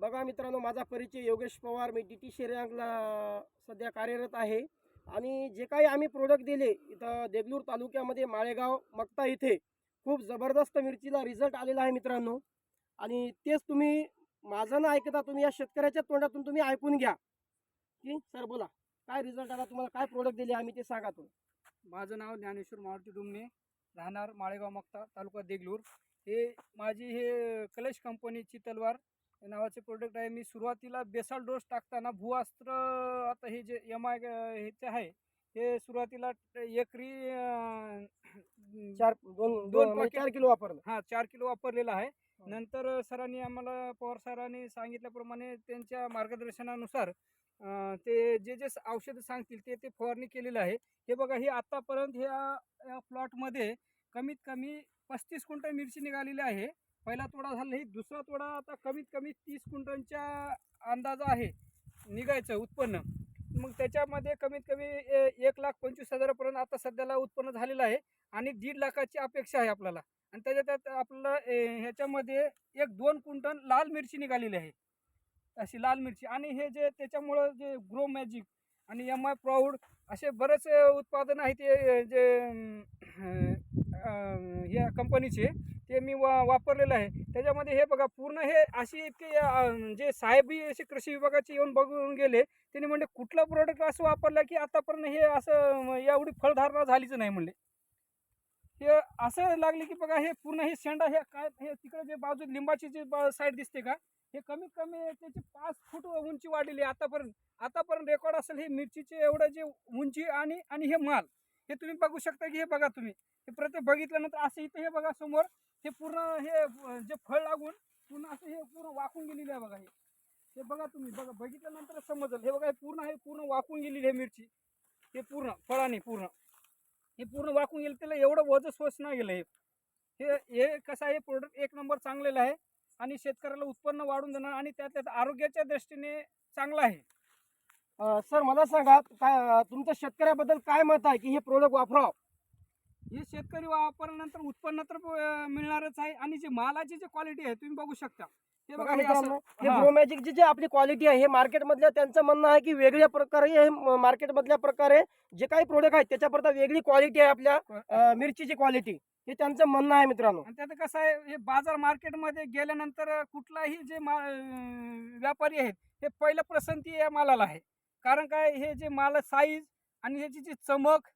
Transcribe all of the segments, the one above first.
बघा मित्रांनो, माझा परिचय योगेश पवार, मी DT श्रीरंगला सध्या कार्यरत आहे. आणि जे काही आम्ही प्रोडक्ट दिले इथं देगलूर तालुक्यामध्ये माळेगाव मक्ता इथे खूप जबरदस्त मिरचीला रिझल्ट आलेला आहे मित्रांनो. आणि तेच तुम्ही माझं न ऐकता तुम्ही या शेतकऱ्याच्या तोंडातून तुम्ही ऐकून घ्या की सर बोला काय रिझल्ट आला, तुम्हाला काय प्रोडक्ट दिले आम्ही ते सांगा तुम्ही. माझं नाव ज्ञानेश्वर मारुती डुमणे, राहणार माळेगाव मक्ता, तालुका देगलूर. हे माझी कलेश कंपनीची तलवार नावाचे प्रोडक्ट आहे. मी सुरुवातीला बेसाल डोस टाकताना भूअस्त्र, आता हे जे MI ह्याचे आहे, हे सुरुवातीला एकरी चार पाकीट 4 किलो वापरलं. 4 किलो वापरलेला आहे. नंतर सरांनी आम्हाला, पवार सरांनी सांगितल्याप्रमाणे त्यांच्या मार्गदर्शनानुसार ते जे जे औषधं सांगतील ते फवारणी केलेलं आहे. हे बघा, ही आतापर्यंत ह्या प्लॉटमध्ये कमीत कमी 35 क्विंटल मिरची निघालेली आहे. पहिला तोडा झाला, ही दुसरा तोडा. आता कमीत कमी 30 क्विंटलच्या अंदाज आहे निघायचं उत्पन्न. मग त्याच्यामध्ये कमीत कमी 1,25,000पर्यंत आता सध्याला उत्पन्न झालेलं आहे. आणि 1.5 लाखाची अपेक्षा आहे आपल्याला. आणि त्याच्यात आपल्याला ह्याच्यामध्ये 1-2 क्विंटल लाल मिरची निघालेली आहे, अशी लाल मिरची. आणि हे जे त्याच्यामुळं जे ग्रो मॅजिक आणि MI प्राऊड असे बरेच उत्पादन आहेत जे ह्या कंपनीचे, ते मी वापरलेलं आहे. त्याच्यामध्ये हे बघा, पूर्ण हे अशी इतके जे साहेबही असे कृषी विभागाचे येऊन बघून गेले. त्यांनी म्हणले कुठला प्रोडक्ट असं वापरलं की आतापर्यंत हे असं एवढी फळधारणा झालीच नाही म्हणले. हे असं लागले की बघा, हे पूर्ण हे शेंडा, हे काय, हे तिकडे जे बाजू लिंबाची जी साईड दिसते का, हे कमीत कमी त्याची 5 फूट उंची वाढलेली आहे आतापर्यंत रेकॉर्ड असेल हे मिरचीचे. एवढं जे उंची आणि हे माल, हे तुम्ही बघू शकता की हे बघा तुम्ही, हे प्रत्येक बघितल्यानंतर असं इथं हे बघा समोर, हे पूर्ण हे जे फळ लागून पूर्ण असं हे पूर्ण वाकून गेलेली आहे. बघा हे बघा तुम्ही, बघितल्यानंतर समजेल. हे बघा, हे पूर्ण वाकून गेलेली आहे मिरची. हे पूर्ण फळाने हे पूर्ण वाकून गेलं. त्याला एवढं वजन सोस नाही गेलं. हे कसं आहे, प्रोडक्ट 1 नंबर चांगलेलं आहे आणि शेतकऱ्याला उत्पन्न वाढून देणार आणि त्यात आरोग्याच्या दृष्टीने चांगलं आहे. सर मला सांगा, काय तुमच्या शेतकऱ्याबद्दल काय मत आहे की हे प्रोडक्ट वापरावं? हे शेतकरी वापरल्यानंतर उत्पन्न तर मिळणारच आहे. आणि जे मालाची जी क्वालिटी आहे तुम्ही बघू शकता. हे बघा, हे ग्रो मॅजिकची जी आपली क्वालिटी आहे, हे मार्केटमधल्या त्यांचं म्हणणं आहे की वेगळ्या प्रकारे हे मार्केटमधल्या प्रकारे जे काही प्रोडक्ट आहेत त्याच्यापर्यंत वेगळी क्वालिटी आहे आपल्या मिरचीची क्वालिटी, हे त्यांचं म्हणणं आहे मित्रांनो. आणि त्यात कसं आहे, हे बाजार मार्केटमध्ये गेल्यानंतर कुठलाही जे व्यापारी आहेत, हे पहिलं पसंती या मालाला आहे. कारण काय, हे जे माल साईज आणि ह्याची जी चमक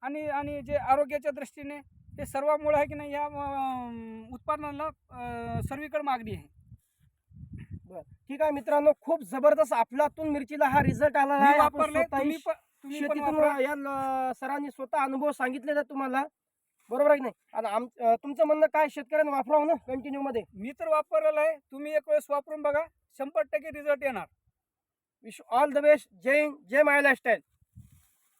आणि जे आरोग्याच्या दृष्टीने, हे सर्वामुळे आहे की नाही, या उत्पादनाला सर्वीकडे मागणी आहे. ठीक आहे मित्रांनो, खूप जबरदस्त अफलातून मिरचीला हा रिझल्ट आला आहे. वापरले तुम्ही या सरांनी स्वतः अनुभव सांगितलेला तुम्हाला, बरोबर आहे की नाही? आणि तुमचं म्हणणं काय, शेतकऱ्यांनी वापरावं ना कंटिन्यू मध्ये? मी तर वापरलेलं आहे. तुम्ही एक वेळेस वापरून बघा, 100% रिझल्ट येणार. Wish all the best. जय हिंद, जय माय लाईफस्टाईल.